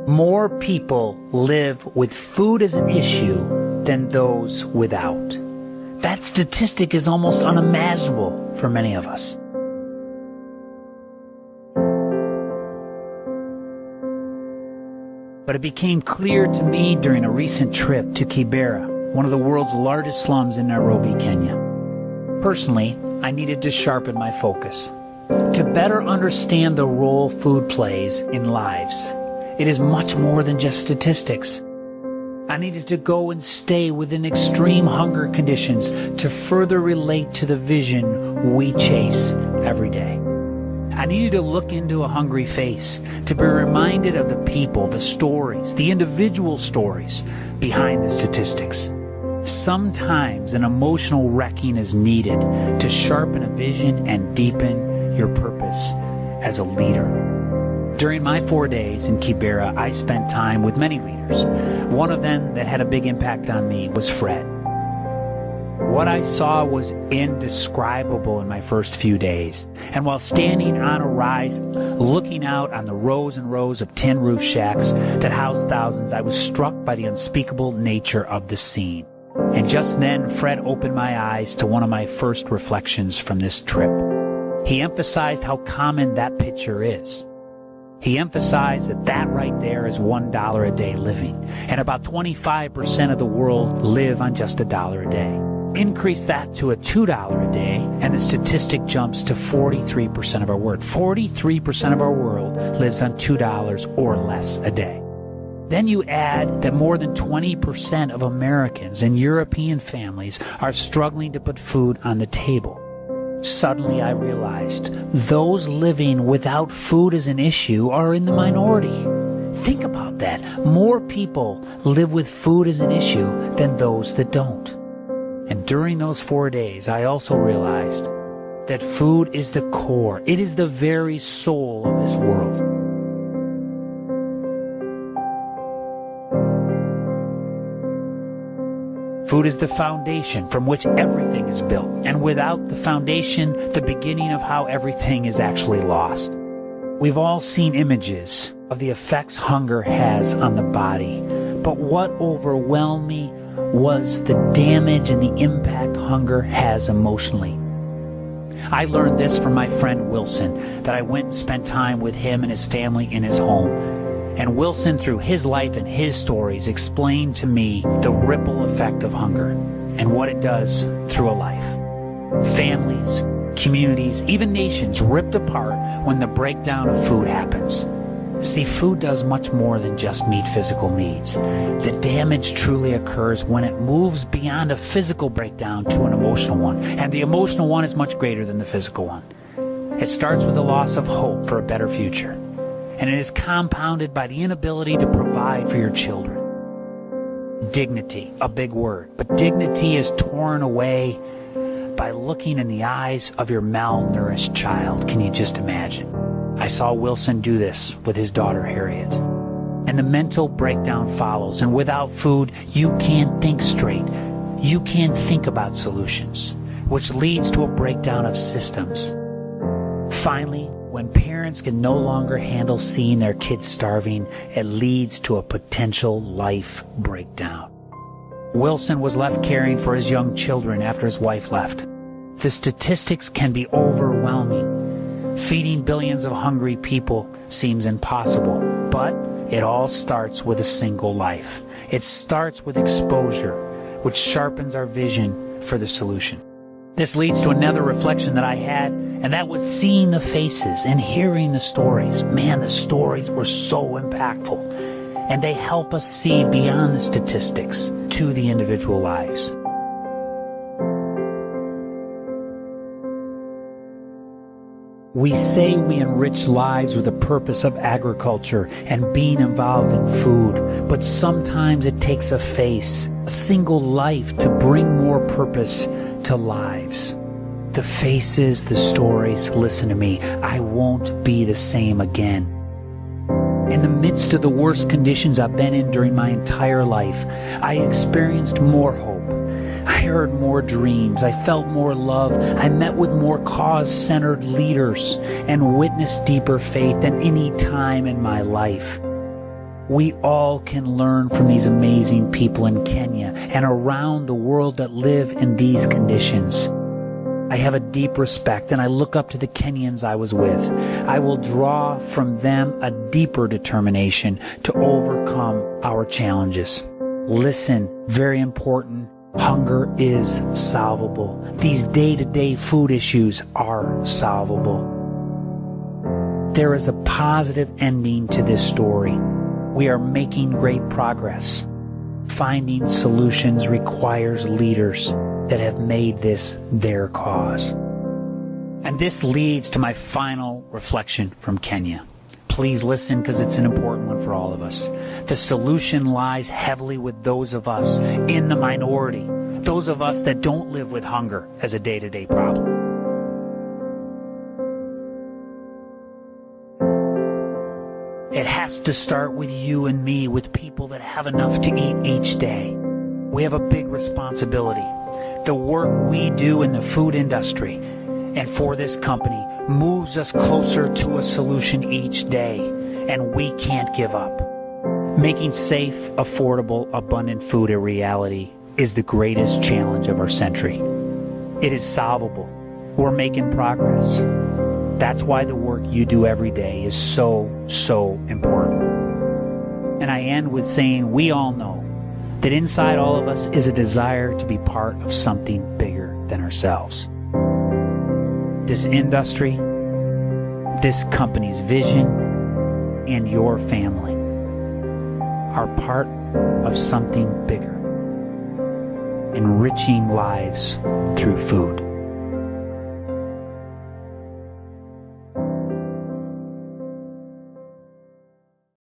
More people live with food as an issue than those without. That statistic is almost unimaginable for many of us. But it became clear to me during a recent trip to Kibera, one of the world's largest slums in Nairobi, Kenya. Personally, I needed to sharpen my focus. To better understand the role food plays in lives, it is much more than just statistics. I needed to go and stay within extreme hunger conditions to further relate to the vision we chase every day. I needed to look into a hungry face, to be reminded of the people, the stories, the individual stories behind the statistics. Sometimes an emotional wrecking is needed to sharpen a vision and deepen your purpose as a leader. During my 4 days in Kibera, I spent time with many leaders. One of them that had a big impact on me was Fred. What I saw was indescribable in my first few days. And while standing on a rise, looking out on the rows and rows of tin roof shacks that housed thousands, I was struck by the unspeakable nature of the scene. And just then, Fred opened my eyes to one of my first reflections from this trip. He emphasized how common that picture is. He emphasized that that right there is $1 a day living, and about 25% of the world live on just $1 a day. Increase that to a $2 a day, and the statistic jumps to 43% of our world. 43% of our world lives on $2 or less a day. Then you add that more than 20% of Americans and European families are struggling to put food on the table. Suddenly I realized those living without food as an issue are in the minority. Think about that. More people live with food as an issue than those that don't. And during those 4 days, I also realized that food is the core. It is the very soul of this world. Food is the foundation from which everything is built. And without the foundation, the beginning of how everything is actually lost. We've all seen images of the effects hunger has on the body. But what overwhelmed me was the damage and the impact hunger has emotionally. I learned this from my friend Wilson, that I went and spent time with him and his family in his home. And Wilson, through his life and his stories, explained to me the ripple effect of hunger and what it does through a life. Families, communities, even nations ripped apart when the breakdown of food happens. See, food does much more than just meet physical needs. The damage truly occurs when it moves beyond a physical breakdown to an emotional one. And the emotional one is much greater than the physical one. It starts with the loss of hope for a better future. And it is compounded by the inability to provide for your children. Dignity, a big word, but dignity is torn away by looking in the eyes of your malnourished child. Can you just imagine? I saw Wilson do this with his daughter Harriet. And the mental breakdown follows, and without food, you can't think straight. You can't think about solutions, which leads to a breakdown of systems. Finally, when parents can no longer handle seeing their kids starving, it leads to a potential life breakdown. Wilson was left caring for his young children after his wife left. The statistics can be overwhelming. Feeding billions of hungry people seems impossible, but it all starts with a single life. It starts with exposure, which sharpens our vision for the solution. This leads to another reflection that I had, and that was seeing the faces and hearing the stories. Man, the stories were so impactful, and they help us see beyond the statistics to the individual lives. We say we enrich lives with the purpose of agriculture and being involved in food, but sometimes it takes a face, a single life, to bring more purpose to lives. The faces, the stories, listen to me, I won't be the same again. In the midst of the worst conditions I've been in during my entire life, I experienced more hope. I heard more dreams. I felt more love. I met with more cause-centered leaders and witnessed deeper faith than any time in my life. We all can learn from these amazing people in Kenya and around the world that live in these conditions. I have a deep respect, and I look up to the Kenyans I was with. I will draw from them a deeper determination to overcome our challenges. Listen, very important, hunger is solvable. These day-to-day food issues are solvable. There is a positive ending to this story. We are making great progress. Finding solutions requires leaders that have made this their cause. And this leads to my final reflection from Kenya. Please listen, because it's an important one for all of us. The solution lies heavily with those of us in the minority, those of us that don't live with hunger as a day-to-day problem. It has to start with you and me, with people that have enough to eat each day. We have a big responsibility. The work we do in the food industry and for this company moves us closer to a solution each day, and we can't give up. Making safe, affordable, abundant food a reality is the greatest challenge of our century. It is solvable. We're making progress. That's why the work you do every day is so important. And I end with saying we all know that inside all of us is a desire to be part of something bigger than ourselves. This industry, this company's vision, and your family are part of something bigger, enriching lives through food.